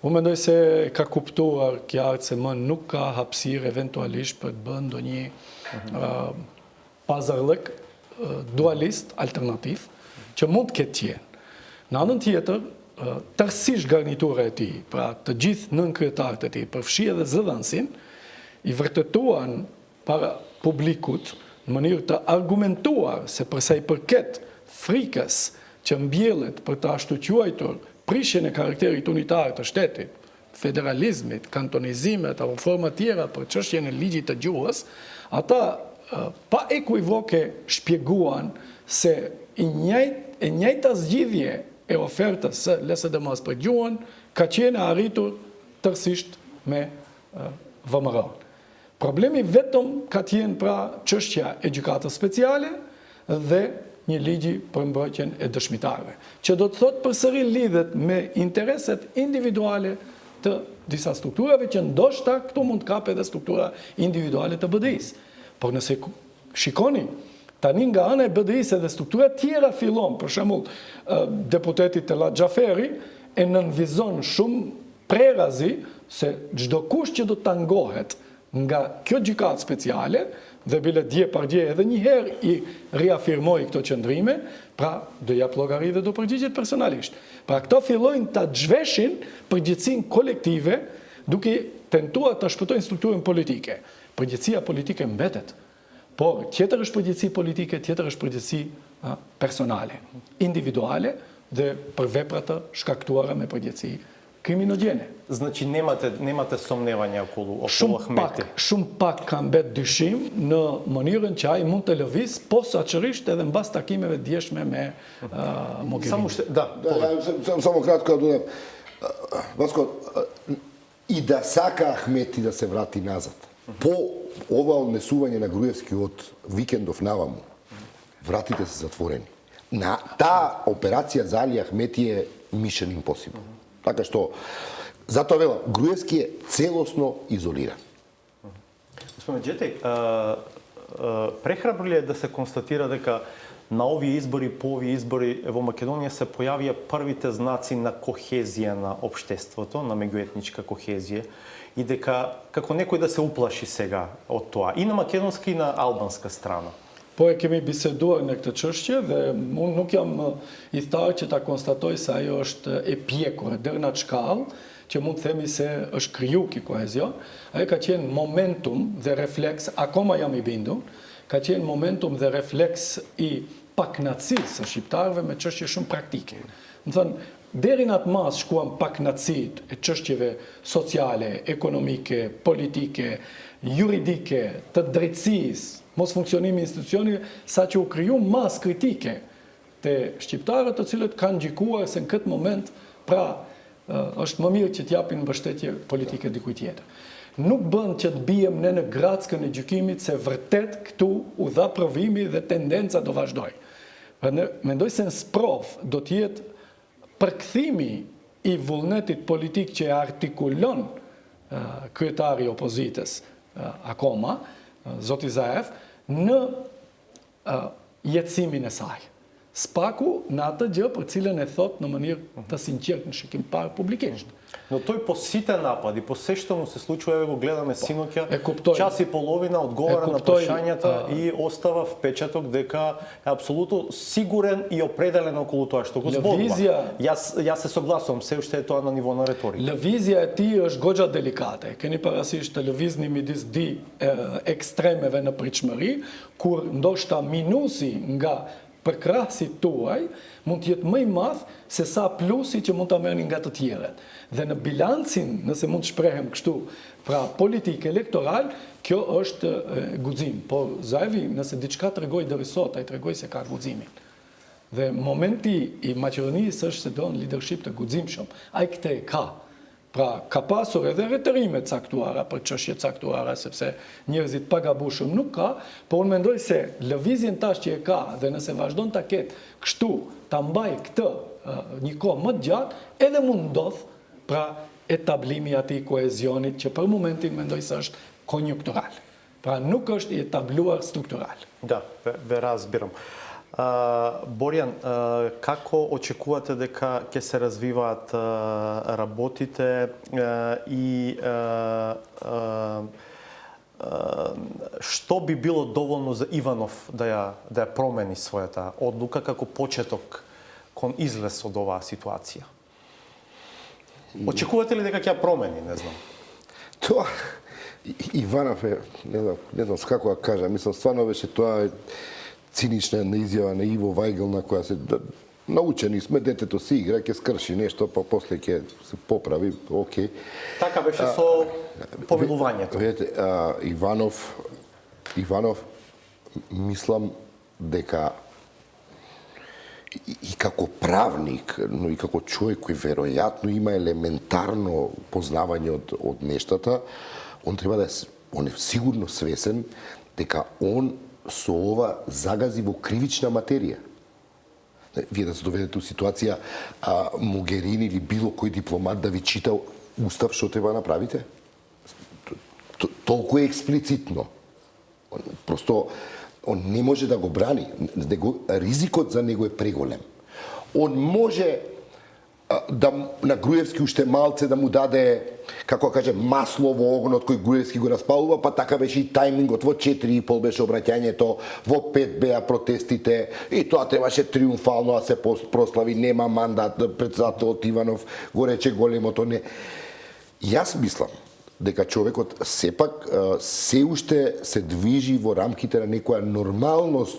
unë mendoj se ka kuptuar qartë se më nuk ka hapësirë eventualisht për të bërë ndonjë pazarllëk dualist alternativ që mund të ketë qenë. Në anën tjetër, tërësisht garnitura e tij, pra të gjithë nënkretarët e tij, përfshi edhe zëdhënësin, i vërtetuan para publikut në mënyrë të argumentuar se përsa i përket frikës që mbjellet për të ashtu quajtur prishjen e karakterit unitar të shtetit, federalizmit, kantonizimet apo forma tjera për çështjen e ligjit të gjuhës, ata pa ekuivoke shpjeguan se e njëjta zgjidhje e ofertës së LSDM-s për gjuhën ka qenë arritur tërësisht me VMR-n. Problemi vetëm ka qenë pra çështja e gjykatës speciale dhe një ligji për mbrojtjen e dëshmitarëve, që do të thotë përsëri lidhet me intereset individuale të disa strukturave që ndoshta këtu mund të kapë edhe struktura individuale të BDI-s. Por nëse shikoni, tani nga ana e BDI-s edhe struktura tjera fillon, për shembull, deputeti Tellat Xhaferi e nënvizon shumë prerazi se çdo kush që do të tangohet nga kjo gjykatë speciale, dhe bile dje par dje edhe njëherë i riafirmoi këto qëndrime, pra do jap llogari dhe do përgjigjet personalisht. Pra këto fillojnë ta zhveshin përgjegjësinë kolektive duke tentuar ta shpëtojnë strukturën politike. Përgjegjësia politike mbetet, por tjetër është përgjegjësi politike, tjetër është përgjegjësi personale, individuale dhe për vepra të shkaktuara me përgjegjësi kriminogjene. Значи немате сомневања околу Ахмети. Shumë pak ka mbet dyshim në mënyrën që ai mund të lëviz posaçërisht edhe mbas takimeve të djeshme me Mogherini. Само кратко да додам. Васко, и да сака Ахмети да се врати назад. По ова однесување на Груевски од викендов наваму, вратите се затворени. На таа операција за Али Ахмети е Mission Impossible. Така што, затоа велам, Груевски е целосно изолиран. Господин Меджети, прехрабро ли е да се констатира дека на овие избори, по овие избори во Македонија се појавија првите знаци на кохезија на општеството, на меѓуетничка кохезија, и дека како некој да се уплаши сега од тоа, и на македонска и на албанска страна? Po e kemi biseduar në këtë çështje dhe unë nuk jam i thtarë që ta konstatoj se ajo është e pjekur deri në atë shkallë që mund të themi se është kriju ky kohezion. Ajo ka qenë momentum dhe refleks, akoma jam i bindur, ka qenë momentum dhe refleks i pakënaqësisë së shqiptarëve me çështje shumë praktike. Do thënë, deri në atë mas shkuan pakënaqësitë e çështjeve sociale, ekonomike, politike, juridike, të drejtësisë, mos funksionimi institucioni, sa që u kriju mas kritike të shqiptarët të cilët kanë gjikuar se në këtë moment, pra, është më mirë që t'japin mbështetje politike dikujt tjetër. Nuk bën që të bijem ne në grackën e gjykimit se vërtet këtu u dha provimi dhe tendenca do vazhdoj. Mendoj se në sprov do t'jetë përkthimi i vullnetit politik që e artikulon kryetari i opozitës akoma, Zoti Zaev, në jetësimin e saj. Спаку ната джа прецилен ethot на манир да се инчертнеше ким пар публикешн. Но тој по сите напади, по се што му се случува, еве го гледаме синоќа, куптој. час и половина одговара на куптој, прашањата и остава впечаток дека е апсолутно сигурен и определен околу тоа што го зборува. Јас се согласувам, се уште е тоа на ниво на реторика. Левизија е ти është goxha delikate. Keni parasysh televizni midis di ekstremeve në pritshmëri, kur ndoshta minusi nga përkrahasit tuaj mund të jetë më i madh se sa plusi që mund ta merrni nga të tjerët. Dhe në bilancin, nëse mund të shprehem kështu, pra politikë elektoral, kjo është guxim. Por Zaevi, nëse diçka tregoi deri sot, ai tregoi se ka guximin. Dhe momenti i Maqedonisë është se don leadership të guximshëm. Ai këtë e ka. Pra, ka pasur edhe retërime caktuara për çështje caktuara, sepse njerëzit pa gabueshëm nuk ka, por unë mendoj se lëvizjen tash që e ka dhe nëse vazhdon ta ketë kështu, ta mbaj këtë një kohë më të gjatë, edhe mund ndodh pra etablimi i atij koezionit që për momentin mendoj se është konjunktural. Pra nuk është i etabluar struktural. Да, ве разбирам. Боријан, како очекувате дека ќе се развиваат работите и што би било доволно за Иванов да ја промени својата одлука како почеток кон излез од оваа ситуација? Очекувате ли дека ќе ја промени, не знам? Тоа Иванов е, не знам како да кажам, мислам стварно беше тоа цинична изјава на Иво Вајгел на која се научени сме, детето си игра, ќе скрши нешто, па после ќе се поправи, окей. Така беше со помилувањето. Видете, Иванов мислам дека и како правник, но и како човек кој веројатно има елементарно познавање од нештата, он треба да он е сигурно свесен дека он со ова загази во кривична материја. Вие да се доведете у ситуација Могерини или било кој дипломат да ви чита устав што треба направите? Толку е експлицитно. Просто он не може да го брани. Ризикот за него е преголем. Он може да на Груевски уште малце да му даде, како каже, масло во огнот кој Груевски го распалува, па така беше и тајмингот, во 4,5 беше обраќањето, во 5 беа протестите, и тоа требаше триумфално да се прослави, нема мандат, председателот Иванов го рече големото не. Јас мислам дека човекот сепак се уште се движи во рамките на некоја нормалност,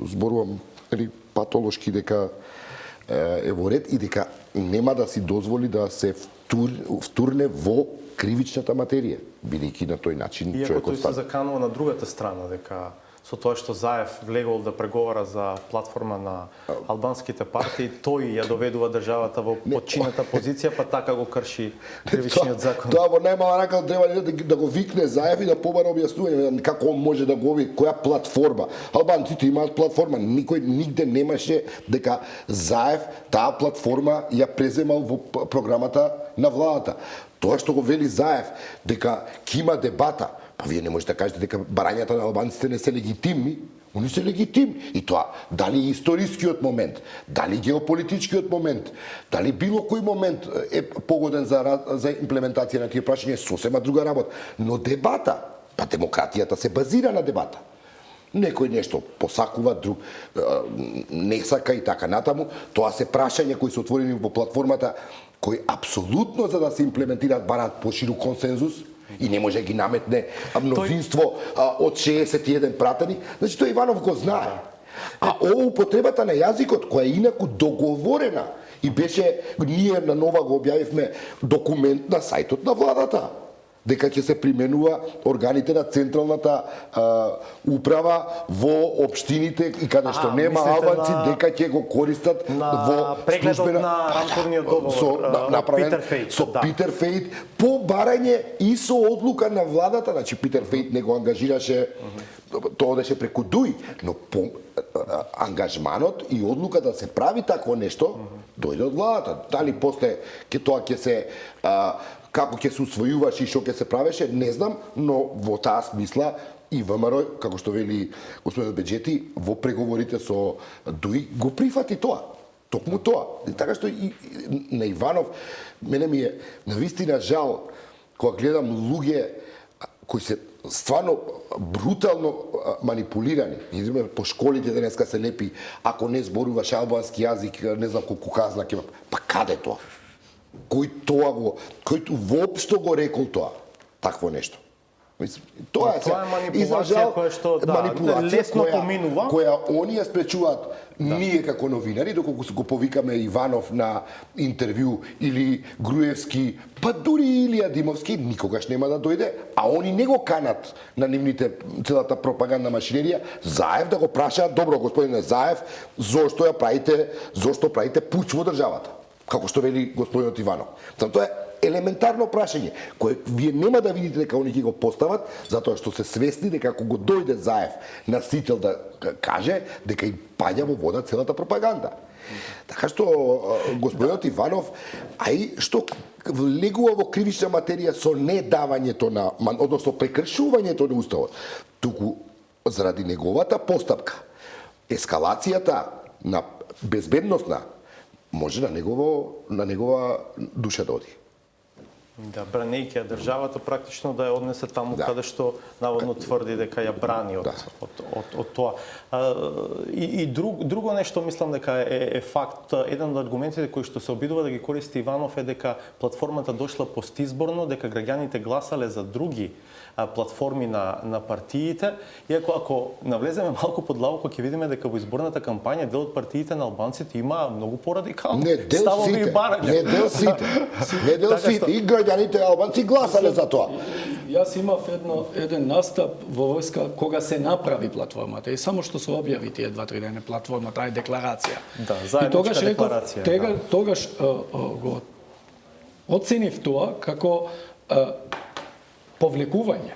зборувам патолошки, дека е во ред и дека нема да си дозволи да се втурне во кривичната материја, бидејќи на тој начин човекот тој се заканува на другата страна, дека со тоа што Заев влегол да преговара за платформа на албанските партии, тој ја доведува државата во подчинета позиција, па така го крши кривичниот закон. Тоа во најмала рака треба да го викне Заев и да побара објаснување како он може да го ови, која платформа. Албанците имаат платформа, никој нигде немаше дека Заев таа платформа ја преземал во програмата на владата. Тоа што го вели Заев, дека ќе има дебата, па вие не можете да кажете дека барањата на албанците не се легитимни. Они се легитимни. И тоа, дали историскиот момент, дали геополитичкиот момент, дали било кој момент е погоден за имплементација на тие прашања, сосема друга работа. Но дебата, па демократијата се базира на дебата. Некој нешто посакува, друг не сака и така натаму. Тоа се прашања кои се отворени во платформата, кои апсолутно за да се имплементираат бараат поширок консензус, и не може да ги наметне мнозинство од 61 пратени. Значи, тој Иванов го знае. А ова употребата на јазикот, која е инаку договорена, и беше, ние на Нова го објавивме документ на сајтот на владата, дека ќе се применува органите на централната управа во општините и каде што нема албанци, дека ќе го користат во прегледот на рамковниот договор направен со Питер Фейт по барање и со одлука на владата. Значи Питер Фейт не го ангажираше, тоа одеше преку Дуј, но по ангажманот и одлука да се прави такво нешто дојде од владата. Дали после тоа ќе се како ќе се усвојуваше и што ќе се правеше, не знам, но во таа смисла и ВМРО, како што вели господинот Беџети, во преговорите со ДУИ го прифати тоа. Токму тоа. И така што и на Иванов, мене ми е навистина жал кога гледам луѓе кои се стварно брутално манипулирани. Идеме по школите денеска се лепи, ако не зборуваш албански јазик, не знам колку казна ќе има. Па каде тоа? Кој воопшто го рекол тоа? Такво нешто. Тоа е манипулација која што лесно поминува, која они ја спречуваат ние како новинари, доколку го повикаме Иванов на интервју или Груевски, па дури Илија Димовски никогаш нема да дојде, а они не го канат на нивните целата пропагандна машинерија Заев да го прашаат, добро господине Заев, зошто правите пуч во државата, како што вели господинот Иванов. Тоа е елементарно прашање, кое вие нема да видите дека они ќе го постават, затоа што се свесни дека ако го дојде Заев на сител да каже, дека им паѓа во вода целата пропаганда. Така што господинот Иванов, ај што влегува во кривична материја со недавањето на, односно прекршувањето на уставот, туку заради неговата постапка, ескалацијата на безбедносна може на негова душа да оди. Да, бранејќи државата практично да ја однесе таму каде што наводно тврди дека ја брани од тоа. И друго нешто мислам дека е факт, еден од аргументите кои што се обидува да ги користи Иванов е дека платформата дошла постизборно, дека граѓаните гласале за други платформи на партиите, иако ако навлеземе малку подлабоко ќе видиме дека во изборната кампања дел од партиите на албанците има многу порадикални ставови и барања. Не дел сите. И граѓаните албанци гласале за тоа. Јас имав еден настап во войска кога се направи платформата и само што се објави тие 2-3 дена платформа, таа е декларација. Да, заедничка декларација. Тогаш го оценив тоа како повлекување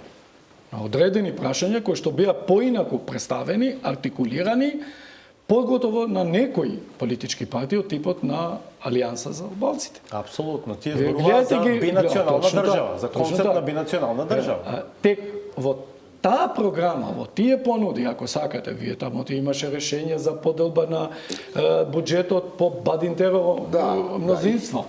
на одредени прашања кои што беа поинаку представени, артикулирани, поготово на некои политички партии од типот на Алијанса за албанците. Апсолутно. Тие зборуваат за бинационална држава, за концепт на бинационална држава. Тек во таа програма, во тие понуди, ако сакате, вие таму имаше решение за поделба на буџетот по Бадинтерово мнозинство,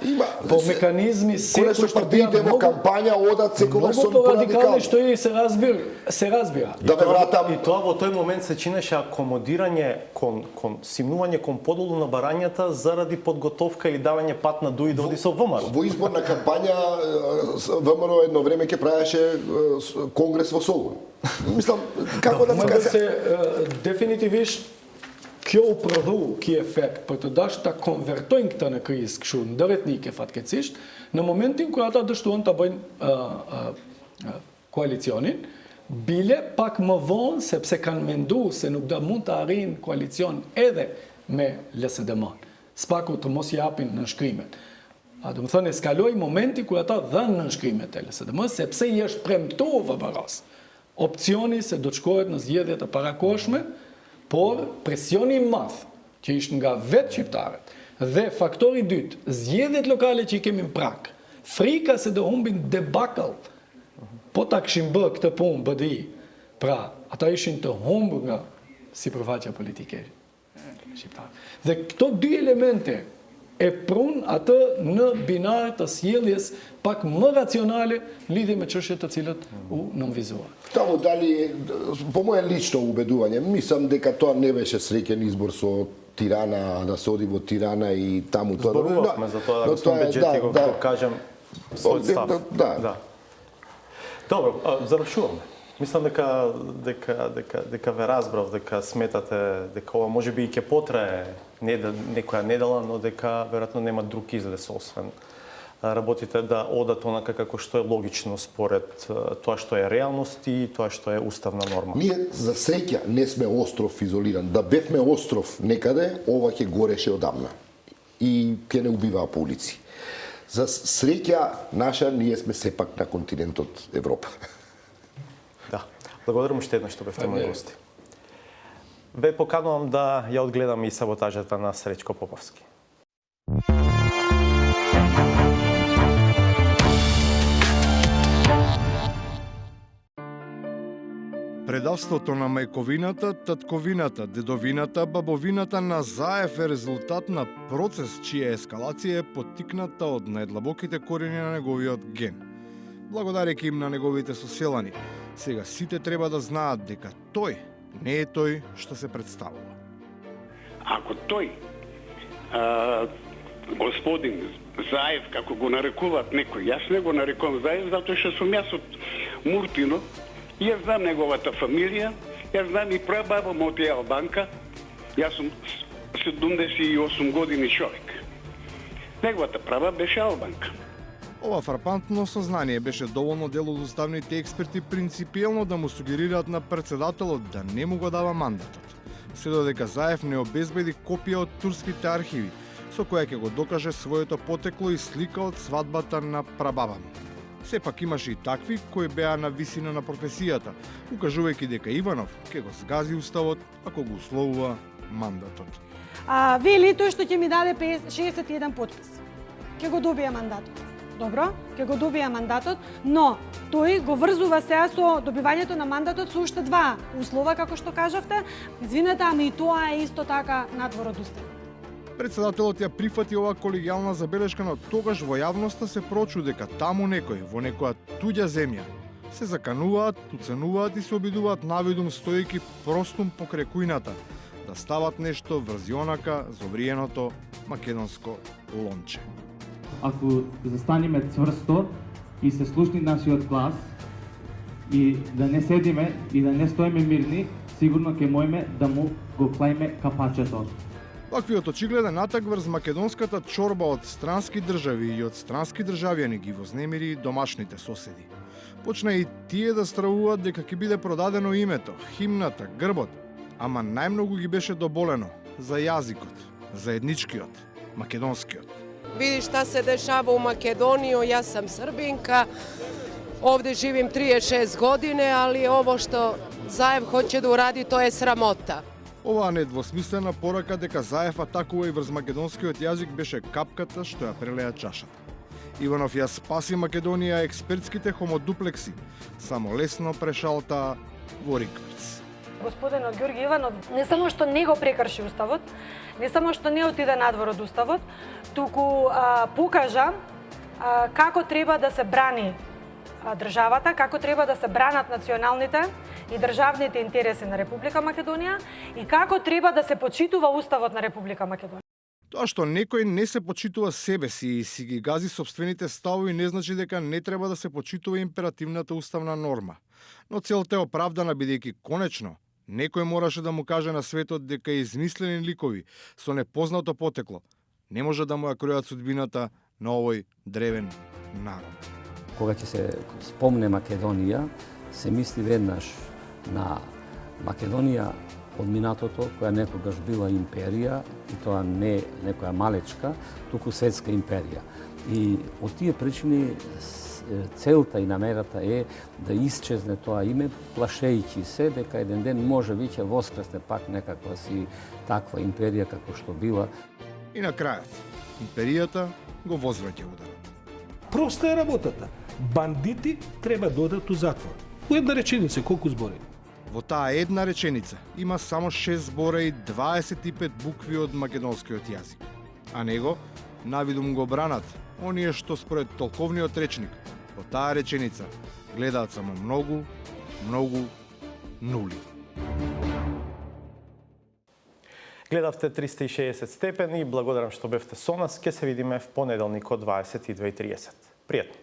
по механизми кои што партиите во кампања одат секогаш со радикални што и се разбира. Да ве вратам. И тоа во тој момент се чинеше акомодирање кон симнување кон подолу на барањата заради подготовка или давање пат на ДУИ да оди со ВМРО. Во изборна кампања ВМРО едно време ќе правеше конгрес во Солун. Мислам, како да кажа се дефинитивиш kjo prodhu ky efekt për të dashur ta konvertojnë këtë në krizë kështu ndërtnike fatkeqësisht në momentin kur ata dështuan ta bëjnë koalicionin, bile pak më vonë sepse kanë menduar se nuk do mund të arrijnë koalicion edhe me LSDM-n. Spaku të mos japin nënshkrimet. Do të thonë eskaloi momenti kur ata dhanë nënshkrimet e LSDM sepse i është premtuar VBR-s opcioni se do të shkohet në zgjedhjet e parakohshme, por presioni i madh që ishte nga vetë shqiptarët dhe faktori i dytë, zgjedhjet lokale që i kemi në prak, frika se do humbin debakall, po ta kishin bërë këtë punë BDI, pra ata ishin të humbur nga sipërfaqja politike shqiptare. Dhe këto dy elemente e prun atë në binar të sjelljes pak më racionale lidhje me çështjet të cilët u nënvizuan. Та му дали, по мое лично убедување, мислам дека тоа не беше среќен избор со Тирана, да се оди во Тирана и таму тоа. Зборувавме за тоа, да господин Беџети го кажем својот став. Да. Добро, завршуваме. Мислам дека ве разбрав, дека сметате дека ова можеби и ќе потрае некоја недела, но дека веројатно нема друг излез освен работите да одат онака како што е логично според тоа што е реалност и тоа што е уставна норма. Ние за среќа не сме остров изолиран. Да бевме остров некаде, ова ќе гореше одамна и ќе не убиваа по улици. За среќа наша, ние сме сепак на континентот Европа. Да. Благодарам уште еднаш што бевте мои гости. Ве поканувам да ја одгледам и саботажата на Среќко Поповски. Предавството на мајковината, татковината, дедовината, бабовината на Заев е резултат на процес чија ескалација е поттикната од најдлабоките корени на неговиот ген. Благодареки им на неговите соселани, сега сите треба да знаат дека тој не е тој што се представува. Ако тој, господин Заев, како го нарекуваат некој, јас не го нарекувам Заев, затоа што сум јас од Муртино, и јас знам неговата фамилија, јас знам и прабаба му од Албанка, јас сум 78 години човек. Неговата праба беше Албанка. Ова фрапантно сознание беше доволно дел од уставните експерти принципиелно да му сугерираат на председателот да не му го дава мандатот. Се додека Заев не обезбеди копија од турските архиви, со која ќе го докаже своето потекло и слика од свадбата на прабаба му. Сепак имаше и такви кои беа на висина на професијата, укажувајќи дека Иванов ќе го згази уставот ако го условува мандатот. Вели тој што ќе ми даде 61 подпис. Ќе го добија мандатот. Добро, ќе го добија мандатот, но тој го врзува сега со добивањето на мандатот со уште два услова, како што кажавте. Извинете, ама и тоа е исто така надвор од уставот. Председателот ја прифати оваа колегијална забелешка, но тогаш во јавноста се прочу дека таму некој, во некоја туѓа земја, се закануваат, уценуваат и се обидуваат навидум стоејки простум покрај кујната, да стават нешто врз онака зовриеното македонско лонче. Ако застанеме цврсто и се слушни нашиот глас и да не седиме и да не стоиме мирни, сигурно ќе можеме да му го клајме капачето. Ваквиот очигледен атак врз македонската чорба од странски држави и од странски државјани ги вознемири домашните соседи. Почна и тие да стравуваат дека ќе биде продадено името, химната, грбот, ама најмногу ги беше доболено за јазикот, за етничкиот, македонскиот. Види шта се дешава у Македонија, јас сам србинка, овде живим 36 години, али ово што Заев хоче да уради, тоа е срамота. Оваа недвосмислена порака дека Заев атакува и врз македонскиот јазик беше капката што ја прелеа чашата. Иванов ја спаси Македонија експертските хомодуплекси, само лесно прешалта во рикверц. Господинот Ѓорги Иванов не само што не го прекрши уставот, не само што не отиде надвор од уставот, туку покажа како треба да се брани државата, како треба да се бранат националните и државните интереси на Република Македонија и како треба да се почитува уставот на Република Македонија. Тоа што некој не се почитува себе си и си ги гази собствените ставови не значи дека не треба да се почитува императивната уставна норма. Но целта е оправдана бидејќи конечно некој мораше да му каже на светот дека измислени ликови со непознато потекло не може да му ја кројат судбината на овој древен народ. Кога ќе се спомне Македонија, се мисли веднаш на Македонија од минатото, која некогаш била империја, и тоа не некоја малечка, туку светска империја. И од тие причини целта и намерата е да исчезне тоа име, плашејќи се дека еден ден може веќе воскресне пак некаква си таква империја како што била. И на крајот, империјата го возвраќа ударот. Проста е работата. Бандити треба да одат у затвор. У една реченица, колку збори? Во таа една реченица има само 6 збора и 25 букви од македонскиот јазик. А него навидум го бранат оние што според толковниот речник во таа реченица гледаат само многу, многу нули. Гледавте 360 степени, благодарам што бевте со нас. Ке се видиме в понеделник од 22:30. Пријатно!